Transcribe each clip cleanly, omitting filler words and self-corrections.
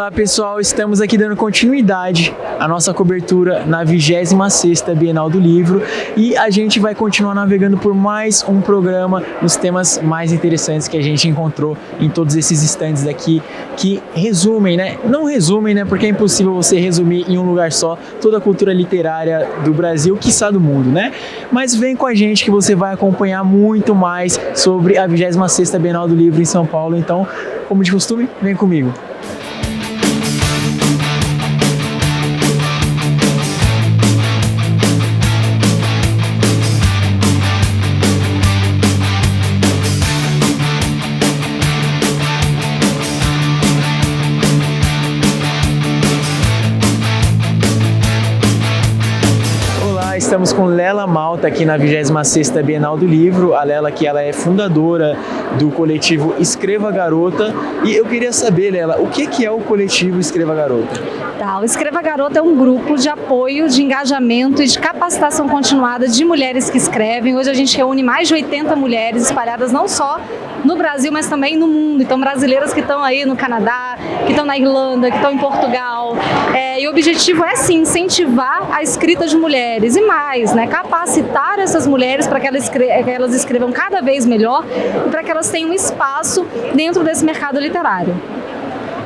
Olá pessoal, estamos aqui dando continuidade à nossa cobertura na 26ª Bienal do Livro e a gente vai continuar navegando por mais um programa nos temas mais interessantes que a gente encontrou em todos esses stands aqui, que resumem, né? Não resumem, né? Porque é impossível você resumir em um lugar só toda a cultura literária do Brasil, quiçá do mundo, né? Mas vem com a gente que você vai acompanhar muito mais sobre a 26ª Bienal do Livro em São Paulo, então, como de costume, vem comigo. Estamos com Lela Malta aqui na 26ª Bienal do Livro. A Lela que ela é fundadora do coletivo Escreva Garota. E eu queria saber, Lela, o que é o coletivo Escreva Garota? O Escreva Garota é um grupo de apoio, de engajamento e de capacitação continuada de mulheres que escrevem. Hoje a gente reúne mais de 80 mulheres espalhadas não só no Brasil, mas também no mundo. Então, brasileiras que estão aí no Canadá, que estão na Irlanda, que estão em Portugal. E o objetivo é, sim, incentivar a escrita de mulheres e mais, né, capacitar essas mulheres para que elas escrevam cada vez melhor e para que elas tenham espaço dentro desse mercado literário.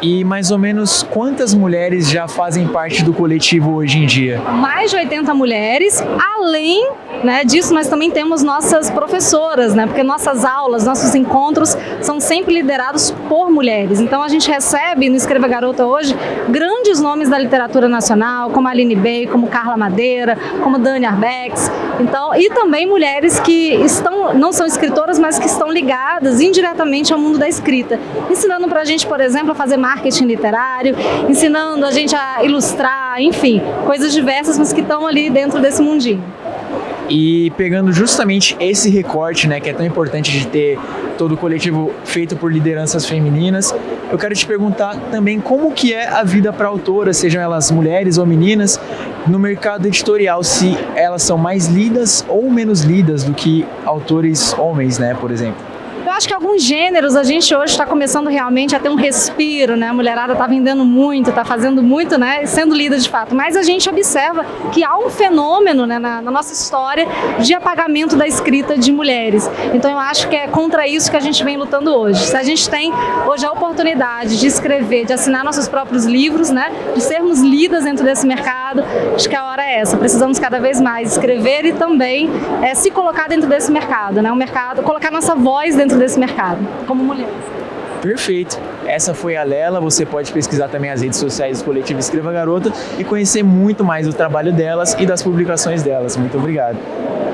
E mais ou menos quantas mulheres já fazem parte do coletivo hoje em dia? Mais de 80 mulheres, além, né, disso nós também temos nossas professoras, né, porque nossas aulas, nossos encontros são sempre liderados por mulheres. Então a gente recebe no Escreva Garota hoje grandes nomes da literatura nacional, como Aline Bey, como Carla Madeira, como Dani Arbex, então, e também mulheres que não são escritoras, mas que estão ligadas indiretamente ao mundo da escrita, ensinando pra gente, por exemplo, a fazer marketing literário, ensinando a gente a ilustrar, enfim, coisas diversas, mas que estão ali dentro desse mundinho. E pegando justamente esse recorte, né, que é tão importante de ter todo o coletivo feito por lideranças femininas, eu quero te perguntar também como que é a vida para autoras, sejam elas mulheres ou meninas, no mercado editorial, se elas são mais lidas ou menos lidas do que autores homens, né, por exemplo. Eu acho que alguns gêneros a gente hoje está começando realmente a ter um respiro, né? A mulherada está vendendo muito, está fazendo muito, né? Sendo lida de fato. Mas a gente observa que há um fenômeno, né, na nossa história de apagamento da escrita de mulheres. Então eu acho que é contra isso que a gente vem lutando hoje. Se a gente tem hoje a oportunidade de escrever, de assinar nossos próprios livros, né? De sermos lidas dentro desse mercado, acho que a hora é essa. Precisamos cada vez mais escrever e também se colocar dentro desse mercado, né? O mercado, colocar nossa voz dentro desse mercado, como mulheres. Perfeito. Essa foi a Lela. Você pode pesquisar também as redes sociais do coletivo Escreva Garota e conhecer muito mais do trabalho delas e das publicações delas. Muito obrigado.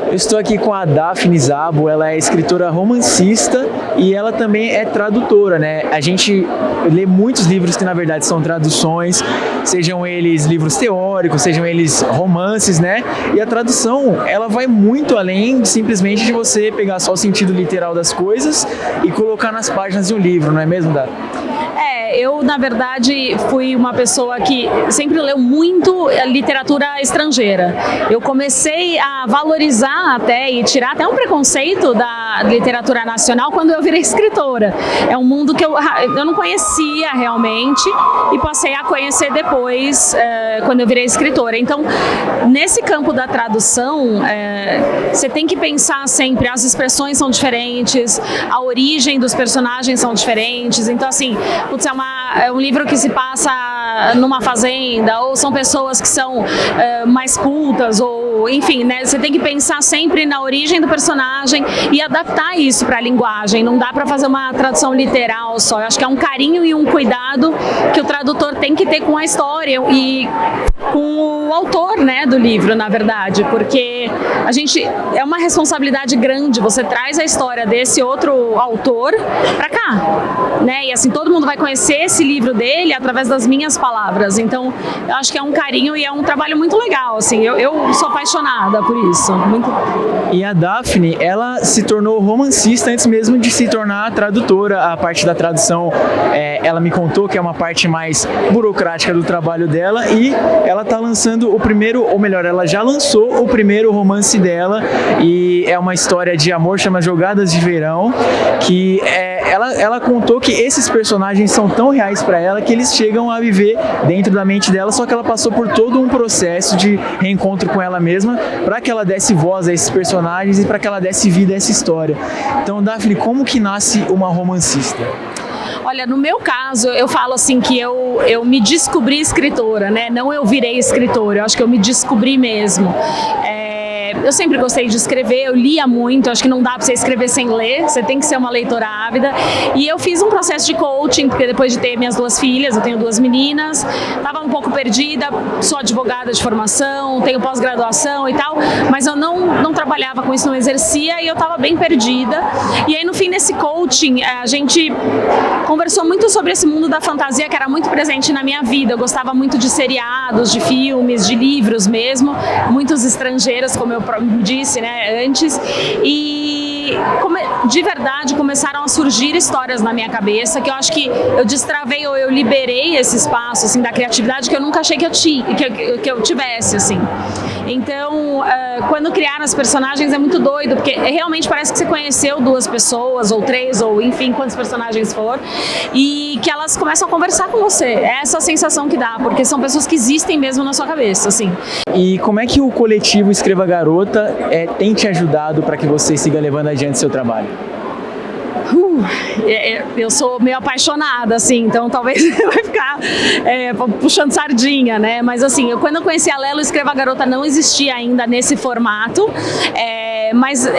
Eu estou aqui com a Daphne Szabo, ela é escritora romancista e ela também é tradutora, né? A gente lê muitos livros que na verdade são traduções, sejam eles livros teóricos, sejam eles romances, né? E a tradução, ela vai muito além simplesmente de você pegar só o sentido literal das coisas e colocar nas páginas de um livro, não é mesmo, Daphne? Eu, na verdade, fui uma pessoa que sempre leu muito literatura estrangeira. Eu comecei a valorizar até e tirar até um preconceito da literatura nacional quando eu virei escritora. É um mundo que eu não conhecia realmente e passei a conhecer depois, quando eu virei escritora. Então, nesse campo da tradução, você tem que pensar sempre, as expressões são diferentes, a origem dos personagens são diferentes. Então, assim, putz, é um livro que se passa numa fazenda, ou são pessoas que são mais cultas, ou enfim, né? Você tem que pensar sempre na origem do personagem e adaptar isso para a linguagem. Não dá para fazer uma tradução literal só. Eu acho que é um carinho e um cuidado que o tradutor tem que ter com a história e com o autor, né, do livro, na verdade, porque é uma responsabilidade grande. Você traz a história desse outro autor para cá, né? E assim todo mundo vai conhecer esse livro dele através das minhas palavras. Então, eu acho que é um carinho e é um trabalho muito legal, assim. Eu sou apaixonada por isso. Muito... E a Daphne, ela se tornou romancista antes mesmo de se tornar tradutora. A parte da tradução, ela me contou que é uma parte mais burocrática do trabalho dela e ela tá lançando o primeiro, ou melhor, ela já lançou o primeiro romance dela e é uma história de amor, chama Jogadas de Verão, que ela contou que esses personagens são tão reais para ela que eles chegam a viver dentro da mente dela, só que ela passou por todo um processo de reencontro com ela mesma para que ela desse voz a esses personagens e para que ela desse vida a essa história. Então, Daphne, como que nasce uma romancista? Olha, no meu caso, eu falo assim que eu me descobri escritora, né? Não eu virei escritora, eu acho que eu me descobri mesmo. Eu sempre gostei de escrever, eu lia muito, acho que não dá para você escrever sem ler, você tem que ser uma leitora ávida. E eu fiz um processo de coaching, porque depois de ter minhas 2 filhas, eu tenho 2 meninas, estava um pouco perdida, sou advogada de formação, tenho pós-graduação e tal, mas eu não trabalhava com isso, não exercia e eu estava bem perdida. E aí no fim desse coaching, a gente conversou muito sobre esse mundo da fantasia que era muito presente na minha vida. Eu gostava muito de seriados, de filmes, de livros mesmo, muitos estrangeiros, como eu disse, né, antes, e de verdade começaram a surgir histórias na minha cabeça que eu acho que eu destravei ou eu liberei esse espaço assim, da criatividade que eu nunca achei que eu tivesse, assim. Então, quando criaram as personagens é muito doido, porque realmente parece que você conheceu 2 pessoas, ou 3, ou enfim, quantos personagens for, e que elas começam a conversar com você. É essa sensação que dá, porque são pessoas que existem mesmo na sua cabeça, assim. E como é que o coletivo Escreva Garota tem te ajudado para que você siga levando adiante seu trabalho? Eu sou meio apaixonada, assim, então talvez vai ficar puxando sardinha, né? Mas assim, quando eu conheci a Lelo, Escreva Garota não existia ainda nesse formato, mas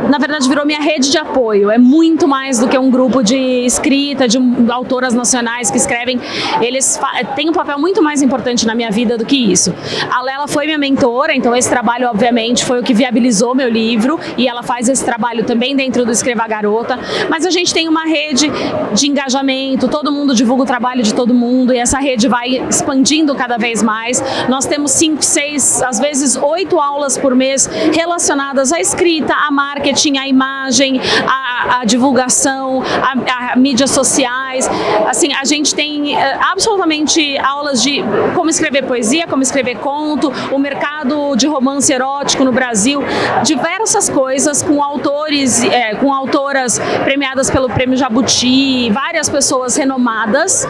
na verdade virou minha rede de apoio. É muito mais do que um grupo de escrita, de autoras nacionais que escrevem. Eles têm um papel muito mais importante na minha vida do que isso. A Lela foi minha mentora, então esse trabalho, obviamente, foi o que viabilizou meu livro, e ela faz esse trabalho também dentro do Escreva Garota. Mas a gente tem uma rede de engajamento, todo mundo divulga o trabalho de todo mundo e essa rede vai expandindo cada vez mais. Nós temos 5, 6, às vezes 8 aulas por mês relacionadas à escrita, a marketing, à imagem, à divulgação, a mídias sociais. Assim, a gente tem absolutamente aulas de como escrever poesia, como escrever conto, o mercado de romance erótico no Brasil, diversas coisas com autores, com autoras premiadas pelo Prêmio Jabuti, várias pessoas renomadas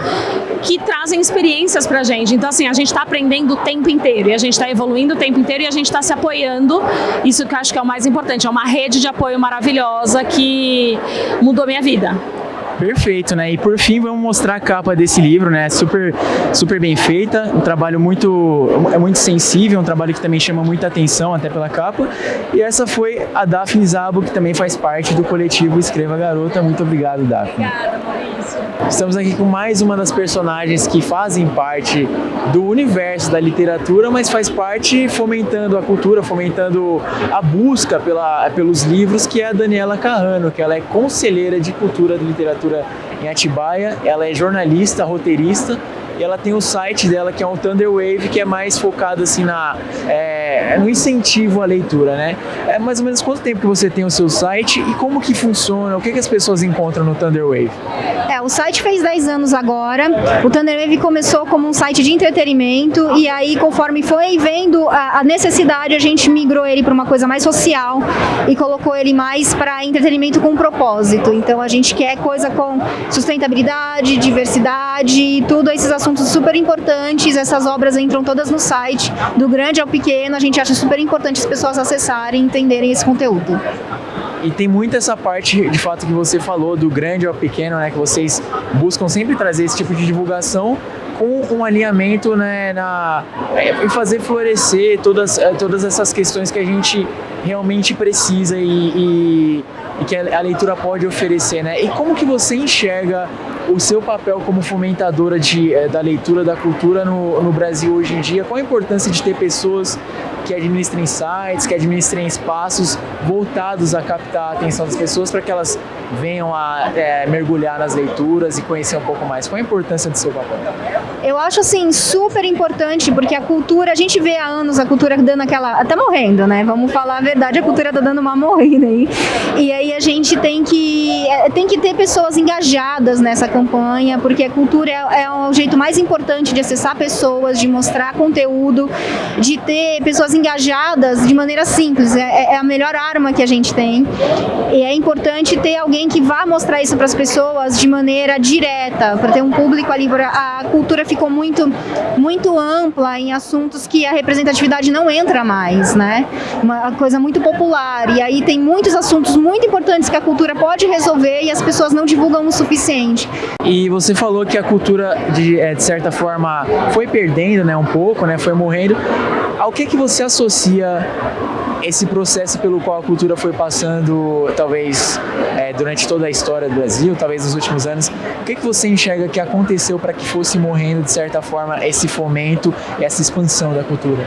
que trazem experiências pra gente. Então, assim, a gente está aprendendo o tempo inteiro e a gente está evoluindo o tempo inteiro e a gente está se apoiando. Isso que eu acho que é o mais importante. É uma rede de apoio maravilhosa que mudou minha vida. Perfeito, né? E por fim vamos mostrar a capa desse livro, né? Super bem feita, um trabalho muito sensível, um trabalho que também chama muita atenção até pela capa. E essa foi a Daphne Szabo, que também faz parte do coletivo Escreva Garota. Muito obrigado, Daphne. Obrigada, Maurício. Estamos aqui com mais uma das personagens que fazem parte do universo da literatura, mas faz parte fomentando a cultura, fomentando a busca pelos livros, que é a Daniela Carrano, que ela é conselheira de cultura de literatura em Atibaia, ela é jornalista, roteirista, e ela tem o site dela que é o Thunderwave, que é mais focado assim no incentivo à leitura, né? Mais ou menos quanto tempo que você tem o seu site e como que funciona, o que as pessoas encontram no Thunderwave? O site fez 10 anos agora. O Thunderwave começou como um site de entretenimento e aí, conforme foi vendo a necessidade, a gente migrou ele para uma coisa mais social e colocou ele mais para entretenimento com propósito. Então a gente quer coisa com sustentabilidade, diversidade, tudo esses assuntos super importantes. Essas obras entram todas no site, do grande ao pequeno. A gente acha super importante as pessoas acessarem e entenderem esse conteúdo. E tem muito essa parte, de fato, que você falou, do grande ao pequeno, né? Que vocês buscam sempre trazer esse tipo de divulgação com um alinhamento, né, em fazer florescer todas essas questões que a gente realmente precisa e que a leitura pode oferecer, né? E como que você enxerga o seu papel como fomentadora da leitura, da cultura no Brasil hoje em dia? Qual a importância de ter pessoas que administrem sites, que administrem espaços voltados a captar a atenção das pessoas para que elas venham a mergulhar nas leituras e conhecer um pouco mais? Qual a importância do seu papel? Eu acho assim super importante, porque a cultura, a gente vê há anos a cultura dando aquela, até morrendo, né? Vamos falar a verdade, a cultura tá dando uma morrida aí. E aí a gente tem que ter pessoas engajadas nessa campanha, porque a cultura é o jeito mais importante de acessar pessoas, de mostrar conteúdo, de ter pessoas engajadas de maneira simples. É a melhor arma que a gente tem. E é importante ter alguém que vá mostrar isso para as pessoas de maneira direta, para ter um público ali. A cultura ficou muito ampla em assuntos que a representatividade não entra mais, né? Uma coisa muito popular. E aí tem muitos assuntos muito importantes que a cultura pode resolver e as pessoas não divulgam o suficiente. E você falou que a cultura, de certa forma, foi perdendo, né, um pouco, né, foi morrendo. Ao que você associa esse processo pelo qual a cultura foi passando, talvez durante toda a história do Brasil, talvez nos últimos anos? O que você enxerga que aconteceu para que fosse morrendo, de certa forma, esse fomento, essa expansão da cultura?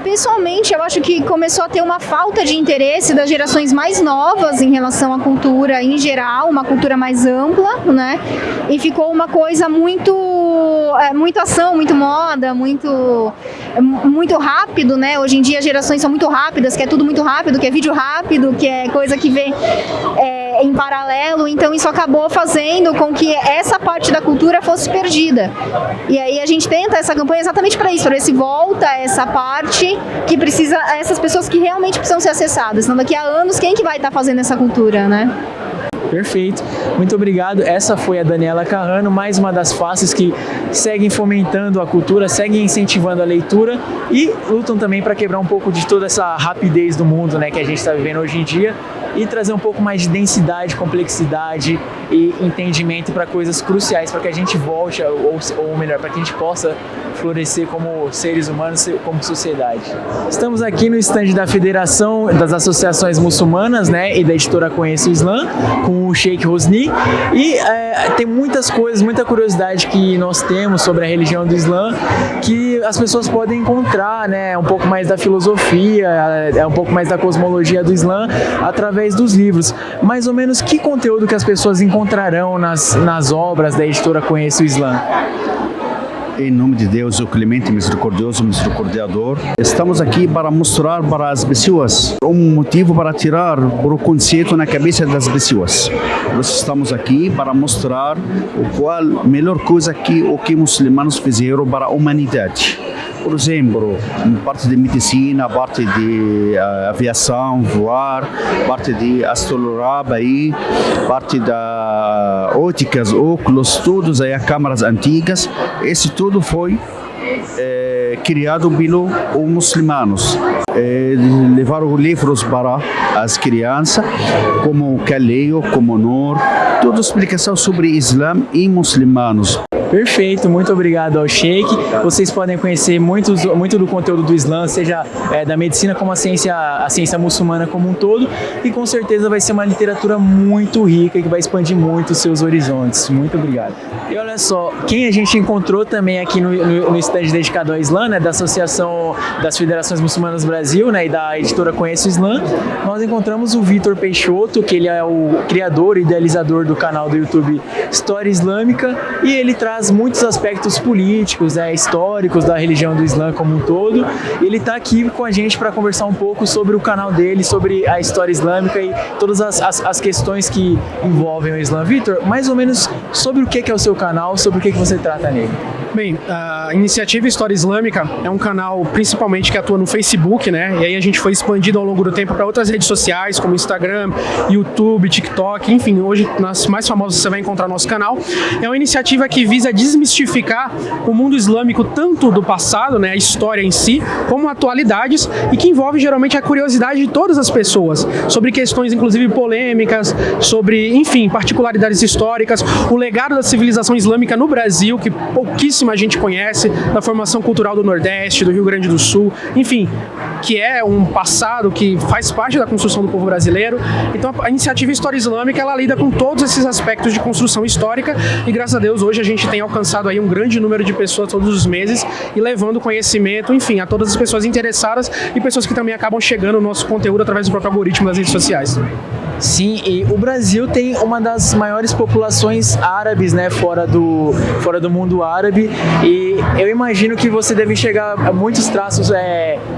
Pessoalmente, eu acho que começou a ter uma falta de interesse das gerações mais novas em relação à cultura em geral, uma cultura mais ampla, né? E ficou uma coisa muito ação, muito moda, muito rápido, né? Hoje em dia as gerações são muito rápidas, que é tudo muito rápido, que é vídeo rápido, que é coisa que vem em paralelo, então isso acabou fazendo com que essa parte da cultura fosse perdida. E aí a gente tenta essa campanha exatamente para isso, para ver se volta essa parte que precisa, essas pessoas que realmente precisam ser acessadas. Senão daqui a anos, quem que vai estar fazendo essa cultura, né? Perfeito, muito obrigado. Essa foi a Daniela Carrano, mais uma das faces que seguem fomentando a cultura, seguem incentivando a leitura e lutam também para quebrar um pouco de toda essa rapidez do mundo, né, que a gente está vivendo hoje em dia, e trazer um pouco mais de densidade, complexidade e entendimento para coisas cruciais, para que a gente volte, ou melhor, para que a gente possa florescer como seres humanos, como sociedade. Estamos aqui no stand da Federação das Associações Muçulmanas, né, e da editora Conheça o Islã, com o Sheikh Rosni, e tem muitas coisas, muita curiosidade que nós temos sobre a religião do Islã, que as pessoas podem encontrar, né, um pouco mais da filosofia, um pouco mais da cosmologia do Islã, através dos livros. Mais ou menos que conteúdo que as pessoas encontrarão nas obras da editora Conheça o Islã? Em nome de Deus, o clemente, misericordioso, misericordiador, estamos aqui para mostrar para as pessoas um motivo para tirar o conceito na cabeça das pessoas. Nós estamos aqui para mostrar a melhor coisa que muçulmanos fizeram para a humanidade. Por exemplo, parte de medicina, parte de aviação, voar, parte de astrologia, parte da óticas, óculos, todos aí, câmaras antigas. Esse tudo foi criado pelos muçulmanos. Levaram livros para as crianças, como Caleo, como Nur, toda explicação sobre Islã e muçulmanos. Perfeito, muito obrigado ao Sheikh. Vocês podem conhecer muito do conteúdo do Islã, seja da medicina como a ciência muçulmana como um todo, e com certeza vai ser uma literatura muito rica e que vai expandir muito os seus horizontes. Muito obrigado. E olha só, quem a gente encontrou também aqui no stand dedicado ao Islã, né, da Associação das Federações Muçulmanas do Brasil, né, e da editora Conheça o Islã, nós encontramos o Vitor Peixoto, que ele é o criador e idealizador do canal do YouTube História Islâmica, e ele traz muitos aspectos políticos, históricos da religião do Islã como um todo. Ele está aqui com a gente para conversar um pouco sobre o canal dele, sobre a história islâmica e todas as questões que envolvem o Islã. Vitor, mais ou menos sobre o que é o seu canal, sobre o que você trata nele? Bem, a iniciativa História Islâmica é um canal principalmente que atua no Facebook, né? E aí a gente foi expandido ao longo do tempo para outras redes sociais, como Instagram, YouTube, TikTok, enfim, hoje nas mais famosas você vai encontrar nosso canal. É uma iniciativa que visa desmistificar o mundo islâmico tanto do passado, né, a história em si, como atualidades, e que envolve geralmente a curiosidade de todas as pessoas sobre questões inclusive polêmicas, sobre, enfim, particularidades históricas, o legado da civilização islâmica no Brasil, que pouquíssima gente conhece, da formação cultural do Nordeste, do Rio Grande do Sul, enfim, que é um passado que faz parte da construção do povo brasileiro. Então a iniciativa História Islâmica, ela lida com todos esses aspectos de construção histórica, e graças a Deus hoje a gente tem alcançado aí um grande número de pessoas todos os meses e levando conhecimento, enfim, a todas as pessoas interessadas e pessoas que também acabam chegando no nosso conteúdo através do próprio algoritmo das redes sociais. Sim, e o Brasil tem uma das maiores populações árabes, né, fora do mundo árabe, e eu imagino que você deve enxergar muitos traços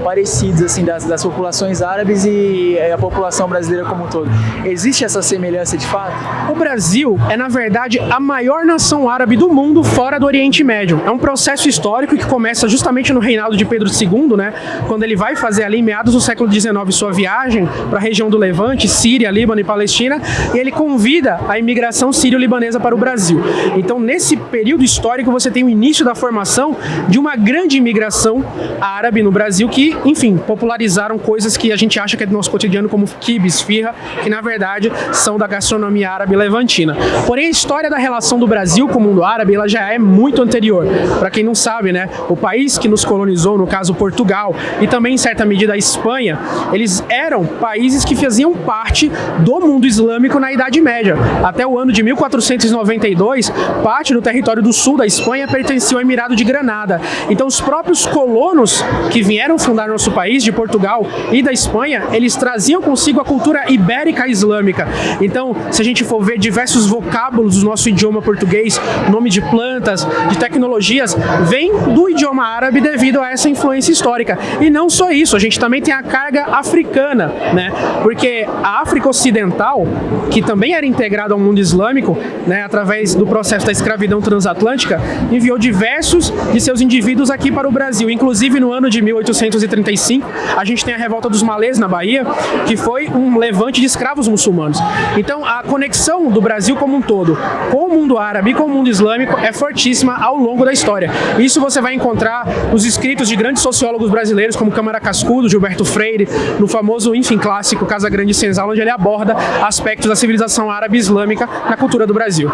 parecidos assim das populações árabes e a população brasileira como um todo. Existe essa semelhança de fato? O Brasil é, na verdade, a maior nação árabe do mundo fora do Oriente Médio. É um processo histórico que começa justamente no reinado de Pedro II, né, quando ele vai fazer ali, em meados do século XIX, sua viagem para a região do Levante, Síria, Líbano e Palestina, e ele convida a imigração sírio-libanesa para o Brasil. Então, nesse período histórico, você tem o início da formação de uma grande imigração árabe no Brasil que, enfim, popularizaram coisas que a gente acha que é do nosso cotidiano, como quibe, esfirra, que na verdade são da gastronomia árabe levantina. Porém, a história da relação do Brasil com o mundo árabe, ela já é muito anterior. Para quem não sabe, né, o país que nos colonizou, no caso Portugal, e também em certa medida a Espanha, eles eram países que faziam parte do mundo islâmico na Idade Média. Até o ano de 1492, parte do território do sul da Espanha pertencia ao Emirado de Granada. Então, os próprios colonos que vieram fundar nosso país, de Portugal e da Espanha, eles traziam consigo a cultura ibérica islâmica. Então, se a gente for ver diversos vocábulos do nosso idioma português, nome de plantas, de tecnologias, vem do idioma árabe devido a essa influência histórica. E não só isso, a gente também tem a carga africana, né? Porque a África Ocidental, que também era integrada ao mundo islâmico, né, através do processo da escravidão transatlântica, enviou diversos de seus indivíduos aqui para o Brasil. Inclusive, no ano de 1835, a gente tem a revolta dos Malês na Bahia, que foi um levante de escravos muçulmanos. Então, a conexão do Brasil como um todo com o mundo árabe e com o mundo islâmico é fortíssima ao longo da história. Isso você vai encontrar nos escritos de grandes sociólogos brasileiros, como Câmara Cascudo, Gilberto Freire, no famoso, enfim, clássico Casa Grande e Senzala, onde ele aborda aspectos da civilização árabe e islâmica na cultura do Brasil.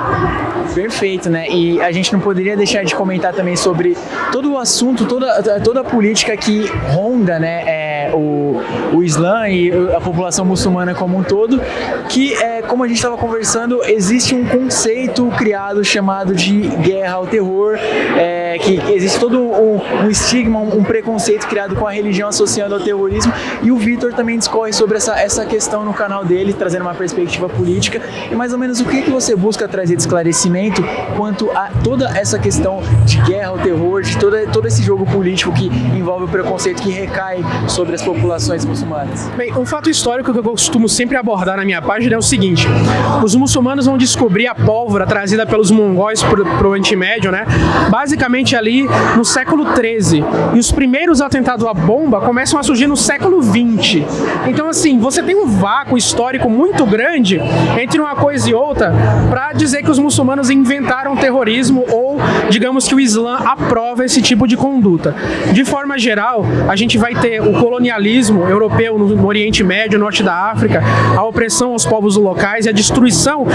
Perfeito, né? E a gente não poderia deixar de comentar também sobre todo o assunto, toda a política que ronda, né, o Islã e a população muçulmana como um todo, que, como a gente estava conversando, existe um conceito criado chamado de guerra ao terror, que existe todo um estigma, um preconceito criado com a religião associando ao terrorismo, e o Vitor também discorre sobre essa questão no canal dele, trazendo uma perspectiva política, e mais ou menos o que você busca trazer de esclarecimento quanto a toda essa questão de guerra ao terror, de todo esse jogo político que envolve o preconceito que recai sobre as populações muçulmanas. Bem, um fato histórico que eu costumo sempre abordar na minha página é o seguinte: os muçulmanos vão descobrir a pólvora trazida pelos mongóis pro Oriente Médio, né? Basicamente ali no século XIII. E os primeiros atentados à bomba começam a surgir no século XX. Então, assim, você tem um vácuo histórico muito grande entre uma coisa e outra para dizer que os muçulmanos inventaram o terrorismo ou, digamos, que o Islã aprova esse tipo de conduta. De forma geral, a gente vai ter o colonialismo europeu no Oriente Médio, no norte da África, a opressão aos povos locais e a destruição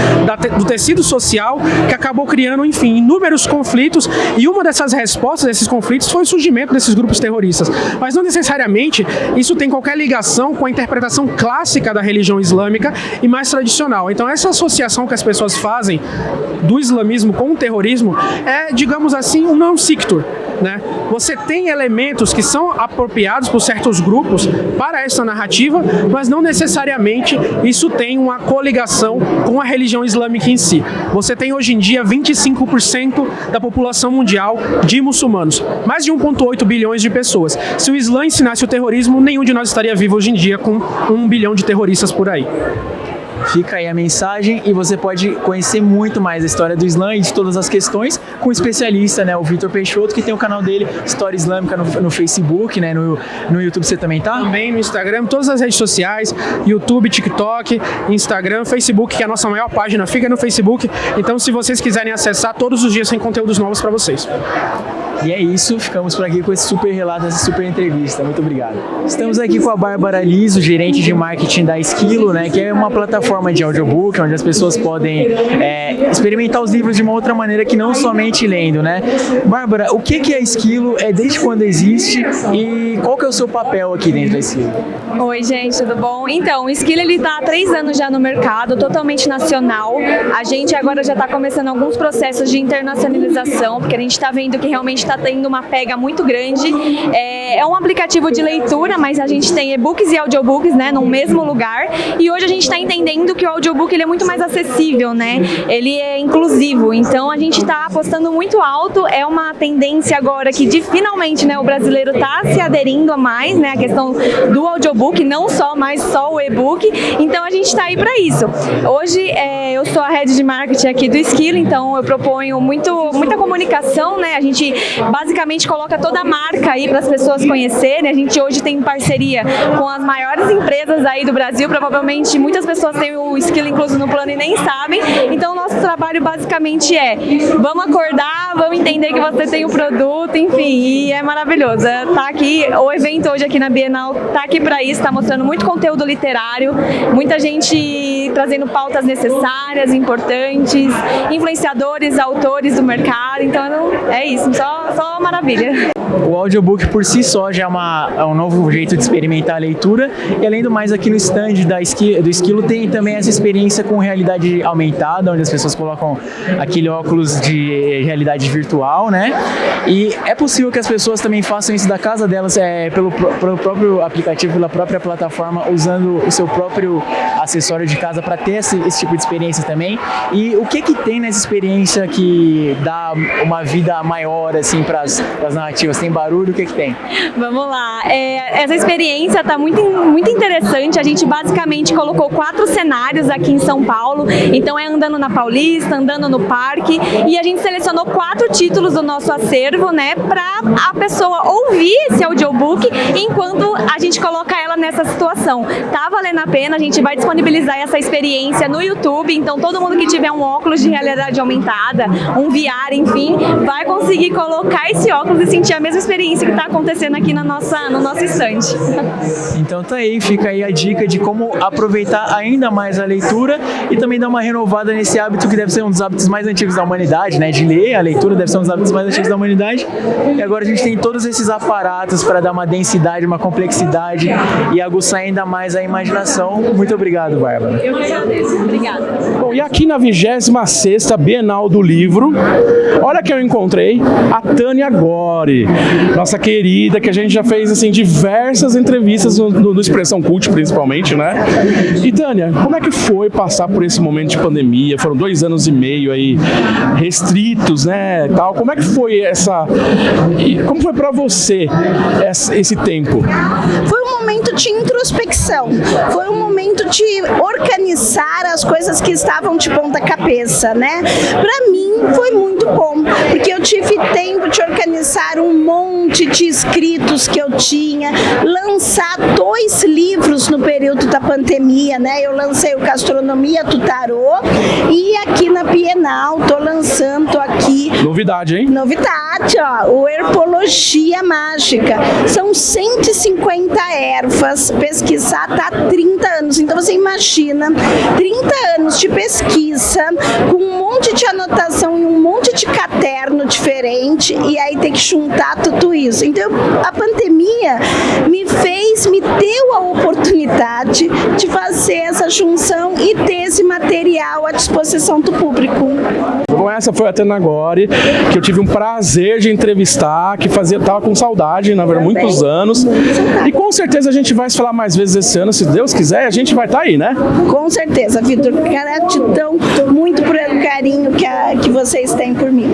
do tecido social, que acabou criando, enfim, inúmeros conflitos, e uma dessas respostas desses conflitos foi o surgimento desses grupos terroristas. Mas não necessariamente isso tem qualquer ligação com a interpretação clássica da religião islâmica e mais tradicional. Então, essa associação que as pessoas fazem do islamismo com o terrorismo é, digamos assim, um non sequitur, né? Você tem elementos que são apropriados por certos grupos para essa narrativa, mas não necessariamente isso tem uma coligação com a religião islâmica em si. Você tem hoje em dia 25% da população mundial de muçulmanos, mais de 1,8 bilhões de pessoas. Se o Islã ensinasse o terrorismo, nenhum de nós estaria vivo hoje em dia com 1 bilhão de terroristas por aí. Fica aí a mensagem, e você pode conhecer muito mais a história do Islã e de todas as questões com o especialista, né, o Vitor Peixoto, que tem o canal dele, História Islâmica, no Facebook, né, no YouTube você também tá? Também no Instagram, todas as redes sociais, YouTube, TikTok, Instagram, Facebook, que é a nossa maior página, fica no Facebook. Então, se vocês quiserem acessar, todos os dias tem conteúdos novos para vocês. E é isso, ficamos por aqui com esse super relato, essa super entrevista. Muito obrigado. Estamos aqui com a Bárbara Liso, gerente de marketing da Esquilo, né, que é uma plataforma de audiobook, onde as pessoas podem experimentar os livros de uma outra maneira que não somente lendo, né? Bárbara, o que é a Esquilo, desde quando existe, e qual que é o seu papel aqui dentro da Esquilo? Oi, gente, tudo bom? Então, o Esquilo está há 3 anos já no mercado, totalmente nacional. A gente agora já está começando alguns processos de internacionalização, porque a gente está vendo que realmente está está tendo uma pega muito grande. É um aplicativo de leitura, mas a gente tem e-books e audiobooks, né, no mesmo lugar. E hoje a gente está entendendo que o audiobook ele é muito mais acessível, né? Ele é inclusivo. Então a gente está apostando muito alto. É uma tendência agora que finalmente, né, o brasileiro está se aderindo a mais, né, a questão do audiobook, não só mais só o e-book. Então a gente está aí para isso. Hoje eu sou a head de marketing aqui do Esquilo, então eu proponho muita comunicação, né? A gente basicamente coloca toda a marca aí para as pessoas conhecerem. A gente hoje tem parceria com as maiores empresas aí do Brasil. Provavelmente muitas pessoas têm o Esquilo incluso no plano e nem sabem. Então o nosso trabalho basicamente vamos acordar, vamos entender que você tem o produto, enfim, e é maravilhoso. Tá aqui, o evento hoje aqui na Bienal tá aqui para isso, tá mostrando muito conteúdo literário, muita gente trazendo pautas necessárias, importantes, influenciadores, autores do mercado, então é isso, só maravilha. O audiobook por si só já é um novo jeito de experimentar a leitura, e além do mais, aqui no stand do Esquilo tem também essa experiência com realidade aumentada, onde as pessoas colocam aquele óculos de realidade virtual, né? E é possível que as pessoas também façam isso da casa delas, pelo próprio aplicativo, pela própria plataforma, usando o seu próprio acessório de casa para ter esse tipo de experiência também. E o que tem nessa experiência que dá uma vida maior assim para as narrativas? Tem barulho? O que tem? Vamos lá. Essa experiência está muito interessante. A gente basicamente colocou 4 cenários aqui em São Paulo. Então andando na Paulista, andando no parque. E a gente selecionou 4 títulos do nosso acervo, né? Para a pessoa ouvir esse audiobook enquanto a gente coloca ela nessa situação. Tá valendo a pena. A gente vai disponibilizar essa experiência no YouTube. Então todo mundo que tiver um óculos de realidade aumentada, um VR, enfim, vai conseguir colocar esse óculos e sentir a mesma experiência que está acontecendo aqui no nosso estande. Então tá aí, fica aí a dica de como aproveitar ainda mais a leitura e também dar uma renovada nesse hábito que deve ser um dos hábitos mais antigos da humanidade, né? De ler, a leitura deve ser um dos hábitos mais antigos da humanidade. E agora a gente tem todos esses aparatos para dar uma densidade, uma complexidade e aguçar ainda mais a imaginação. Muito obrigado, Bárbara. Eu que agradeço. Obrigada. Bom, e aqui na 26ª Bienal do Livro, olha que eu encontrei a Tânia Gori, nossa querida, que a gente já fez assim diversas entrevistas no Expressão Cult, principalmente, né? E Tânia, como é que foi passar por esse momento de pandemia? Foram 2 anos e meio aí restritos, né? Tal. Como é que foi como foi para você esse tempo? Foi um momento de introspecção, foi um momento de organizar as coisas que estavam de ponta cabeça, né? Para mim foi muito bom, porque eu tive tempo de organizar um monte de escritos que eu tinha, lançar 2 livros no período da pandemia, né? Eu lancei o Gastronomia do Tarô e aqui na Bienal tô lançando aqui... Novidade, hein? Novidade, ó, o Herbologia Mágica. São 150 ervas, pesquisar tá há 30 anos. Então você imagina, 30 anos de pesquisa, com um monte de anotação e um monte de caderno diferente, e aí tem que juntar tudo isso. Então a pandemia me deu a oportunidade de fazer essa junção e ter esse material à disposição do público. Bom, essa foi a Tânia Gori, que eu tive um prazer de entrevistar, que tava com saudade, na verdade, muitos anos. E com certeza a gente vai se falar mais vezes esse ano, se Deus quiser, a gente vai estar aí, né? Com certeza, Vitor. Gratidão muito por o carinho que vocês têm por mim.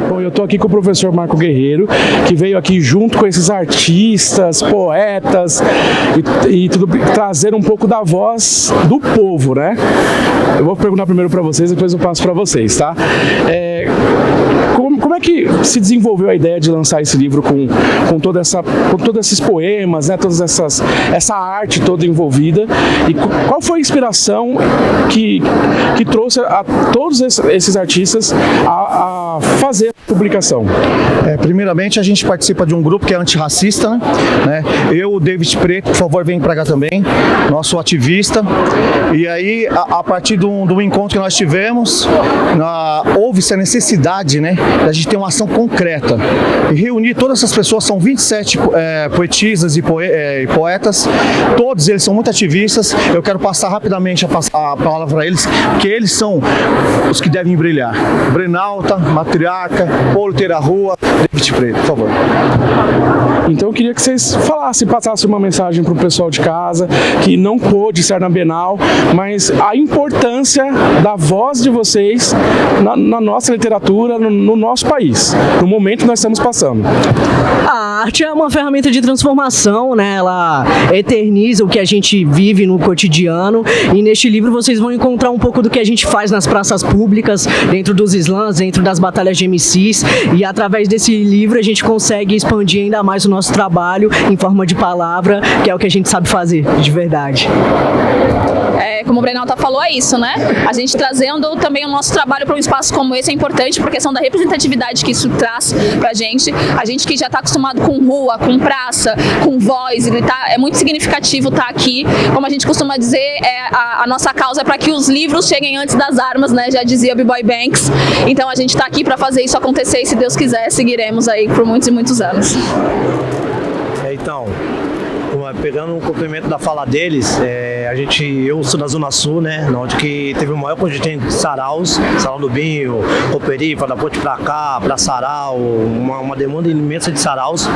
Bom, eu estou aqui com o professor Marco Guerreiro, que veio aqui junto com esses artistas, poetas e tudo, trazer um pouco da voz do povo, né? Eu vou perguntar primeiro para vocês, depois eu passo para vocês, tá? Como é que se desenvolveu a ideia de lançar esse livro com todos esses poemas, né? Essa arte toda envolvida? E qual foi a inspiração que trouxe a todos esses artistas a fazer a publicação? Primeiramente, a gente participa de um grupo que é antirracista, né? Eu, o David Preto, por favor, vem para cá também, nosso ativista. E aí, a partir do encontro que nós tivemos, houve-se a necessidade, né, da gente ter uma ação concreta e reunir todas essas pessoas. São 27 poetisas e poetas, todos eles são muito ativistas. Eu quero passar rapidamente a palavra para eles, porque eles são os que devem brilhar. Brenalta, Matriarca, Ouro Terra Rua, David Preto, por favor. Então eu queria que vocês passassem uma mensagem para o pessoal de casa que não pôde estar na Bienal, mas a importância da voz de vocês na nossa literatura, no nosso país, no momento que nós estamos passando. A arte é uma ferramenta de transformação, né? Ela eterniza o que a gente vive no cotidiano, e neste livro vocês vão encontrar um pouco do que a gente faz nas praças públicas, dentro dos slams, dentro das batalhas de MCs, e através desse livro a gente consegue expandir ainda mais o nosso trabalho em forma de palavra, que é o que a gente sabe fazer, de verdade. Como o Brenalta falou, é isso, né? A gente trazendo também o nosso trabalho para um espaço como esse é importante por questão da representatividade que isso traz pra gente. A gente que já está acostumado com rua, com praça, com voz, e gritar, é muito significativo estar aqui. Como a gente costuma dizer, a nossa causa é para que os livros cheguem antes das armas, né? Já dizia B-Boy Banks. Então a gente está aqui para fazer isso acontecer e, se Deus quiser, seguiremos aí por muitos e muitos anos. Então, pegando um complemento da fala deles, eu sou da Zona Sul, né, onde que teve o maior contingente de saraus, Sarau do Binho, Cooperifa, da Ponte pra cá, pra Sarau, uma demanda imensa de saraus.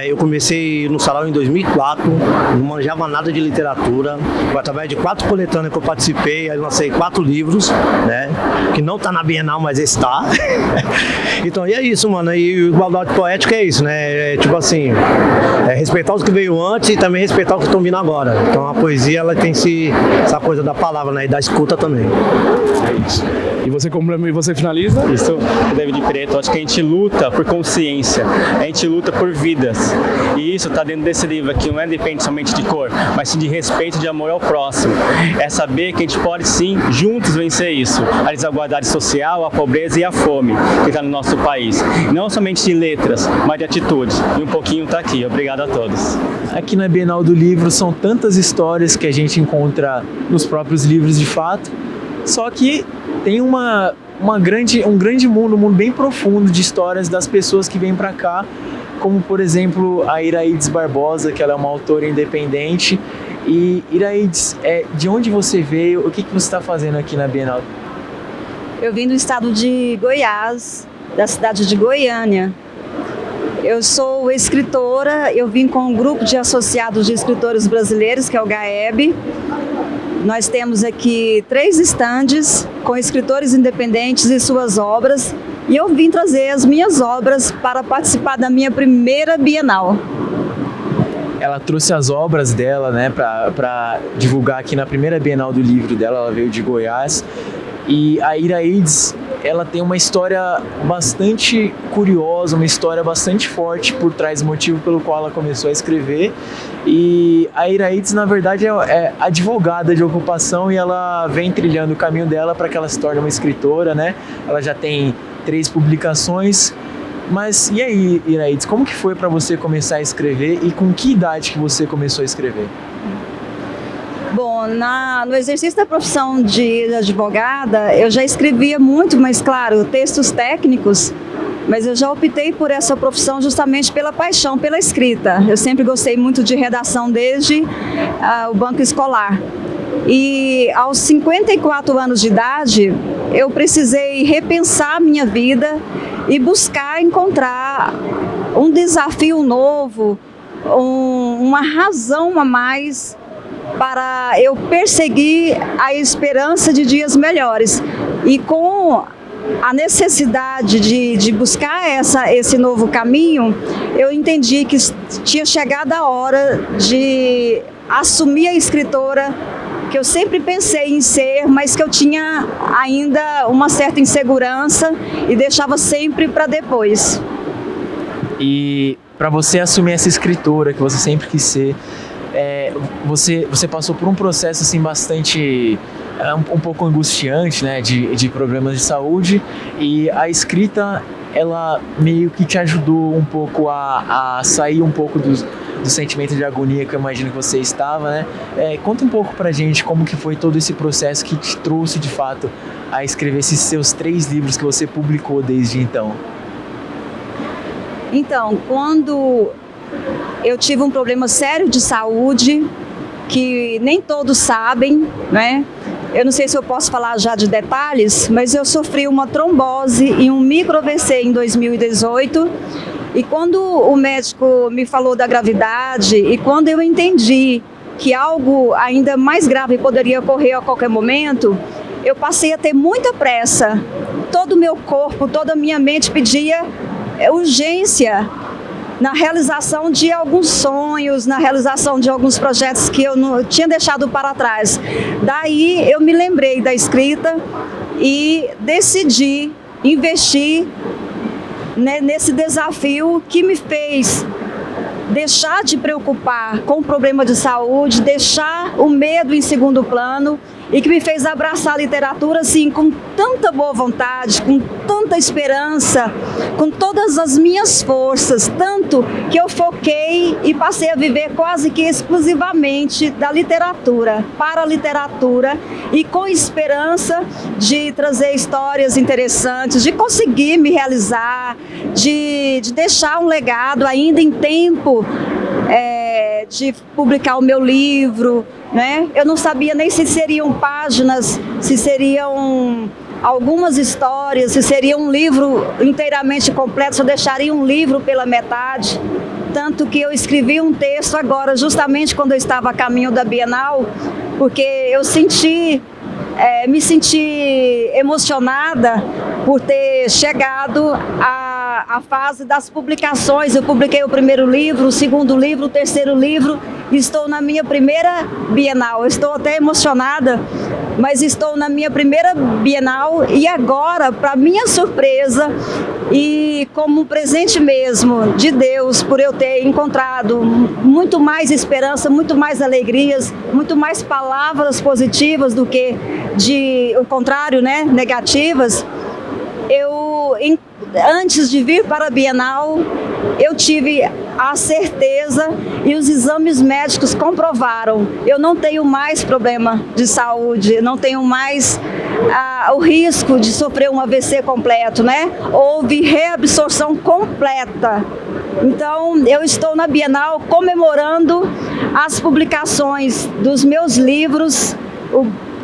Eu comecei no Sarau em 2004, não manjava nada de literatura, através de 4 coletâneas que eu participei, aí lancei 4 livros, né, que não tá na Bienal, mas está. Então, e é isso, mano, e igualdade poética é isso, né, tipo assim, respeitar os que veio antes e também respeitar os que estão vindo agora. Então a poesia, ela tem essa coisa da palavra, né, e da escuta também. É isso. E você finaliza? Isso, David Preto. Acho que a gente luta por consciência, a gente luta por vidas. E isso está dentro desse livro aqui, não depende somente de cor, mas sim de respeito, de amor ao próximo. É saber que a gente pode sim, juntos, vencer isso. A desigualdade social, a pobreza e a fome que está no nosso país. Não somente de letras, mas de atitudes. E um pouquinho está aqui. Obrigado a todos. Aqui na Bienal do Livro são tantas histórias que a gente encontra nos próprios livros de fato, só que tem um grande mundo, um mundo bem profundo de histórias das pessoas que vêm para cá, como por exemplo a Iraides Barbosa, que ela é uma autora independente. E Iraides, de onde você veio, o que você está fazendo aqui na Bienal? Eu vim do estado de Goiás, da cidade de Goiânia. Eu sou escritora, eu vim com um grupo de associados de escritores brasileiros, que é o GAEB. Nós temos aqui 3 estandes com escritores independentes e suas obras, e eu vim trazer as minhas obras para participar da minha primeira Bienal. Ela trouxe as obras dela, né, para divulgar aqui na primeira Bienal do livro dela. Ela veio de Goiás. E a Iraides, ela tem uma história bastante curiosa, uma história bastante forte por trás do motivo pelo qual ela começou a escrever. E a Iraides, na verdade, é advogada de ocupação, e ela vem trilhando o caminho dela para que ela se torne uma escritora, né? Ela já tem 3 publicações. Mas e aí, Iraides, como que foi para você começar a escrever e com que idade que você começou a escrever? Bom, no exercício da profissão de advogada, eu já escrevia muito, mas claro, textos técnicos, mas eu já optei por essa profissão justamente pela paixão, pela escrita. Eu sempre gostei muito de redação desde o banco escolar. E aos 54 anos de idade, eu precisei repensar a minha vida e buscar encontrar um desafio novo, uma razão a mais para eu perseguir a esperança de dias melhores. E com a necessidade de buscar esse novo caminho, eu entendi que tinha chegado a hora de assumir a escritora que eu sempre pensei em ser, mas que eu tinha ainda uma certa insegurança e deixava sempre para depois. E para você assumir essa escritora que você sempre quis ser, você passou por um processo assim bastante um pouco angustiante, né, de problemas de saúde, e a escrita, ela meio que te ajudou um pouco a sair um pouco do sentimento de agonia que eu imagino que você estava, né? Conta um pouco pra gente como que foi todo esse processo que te trouxe de fato a escrever esses seus 3 livros que você publicou desde então. Então, quando eu tive um problema sério de saúde, que nem todos sabem, né? eu não sei se eu posso falar já de detalhes, mas eu sofri uma trombose e um micro-AVC em 2018. E quando o médico me falou da gravidade e quando eu entendi que algo ainda mais grave poderia ocorrer a qualquer momento, eu passei a ter muita pressa. Todo o meu corpo, toda a minha mente pedia urgência na realização de alguns sonhos, na realização de alguns projetos que eu não tinha deixado para trás. Daí eu me lembrei da escrita e decidi investir, né, nesse desafio que me fez deixar de preocupar com o problema de saúde, deixar o medo em segundo plano e que me fez abraçar a literatura assim, com tanta boa vontade, com tanta esperança, com todas as minhas forças, tanto que eu foquei e passei a viver quase que exclusivamente da literatura, para a literatura e com esperança de trazer histórias interessantes, de conseguir me realizar, de deixar um legado ainda em tempo de publicar o meu livro, né? Eu não sabia nem se seriam páginas, se seriam algumas histórias, se seria um livro inteiramente completo, se eu deixaria um livro pela metade. Tanto que eu escrevi um texto agora, justamente quando eu estava a caminho da Bienal, porque eu me senti emocionada por ter chegado à fase das publicações. Eu publiquei o primeiro livro, o segundo livro, o terceiro livro, e estou na minha primeira Bienal. Eu estou até emocionada, mas estou na minha primeira Bienal e agora, para minha surpresa e como um presente mesmo de Deus, por eu ter encontrado muito mais esperança, muito mais alegrias, muito mais palavras positivas do que o contrário, né, negativas. Antes de vir para a Bienal, eu tive a certeza e os exames médicos comprovaram. Eu não tenho mais problema de saúde, não tenho mais o risco de sofrer um AVC completo, né? Houve reabsorção completa. Então, eu estou na Bienal comemorando as publicações dos meus livros,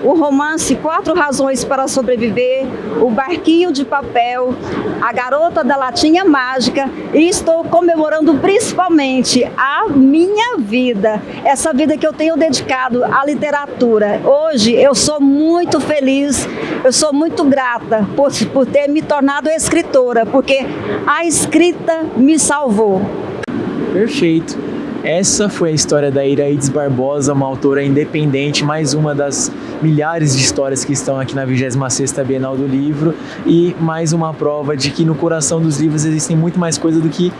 o romance 4 Razões para Sobreviver, O Barquinho de Papel, A Garota da Latinha Mágica, e estou comemorando principalmente a minha vida, essa vida que eu tenho dedicado à literatura. Hoje eu sou muito feliz, eu sou muito grata por ter me tornado escritora, porque a escrita me salvou. Perfeito. Essa foi a história da Iraides Barbosa, uma autora independente, mais uma das milhares de histórias que estão aqui na 26ª Bienal do Livro e mais uma prova de que no coração dos livros existem muito mais coisa do que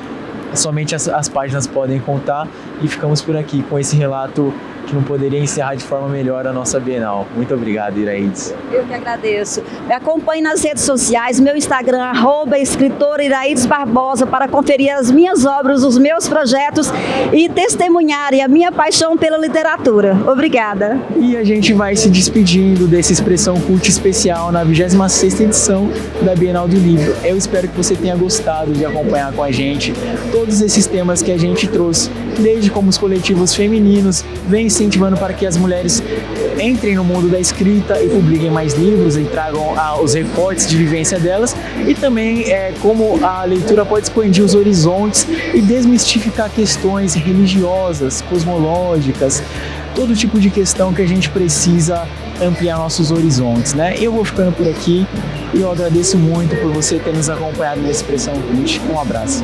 somente as páginas podem contar. E ficamos por aqui com esse relato que não poderia encerrar de forma melhor a nossa Bienal. Muito obrigado, Iraides. Eu que agradeço. Me acompanhe nas redes sociais, meu Instagram, @escritora Iraides Barbosa, para conferir as minhas obras, os meus projetos e testemunharem a minha paixão pela literatura. Obrigada. E a gente vai se despedindo desse Expressão Cult especial na 26ª edição da Bienal do Livro. Eu espero que você tenha gostado de acompanhar com a gente todos esses temas que a gente trouxe, desde como os coletivos femininos vêm incentivando para que as mulheres entrem no mundo da escrita e publiquem mais livros e tragam os recortes de vivência delas, e também como a leitura pode expandir os horizontes e desmistificar questões religiosas, cosmológicas, todo tipo de questão que a gente precisa ampliar nossos horizontes, né? Eu vou ficando por aqui e eu agradeço muito por você ter nos acompanhado nessa Expressão Cult. Um abraço.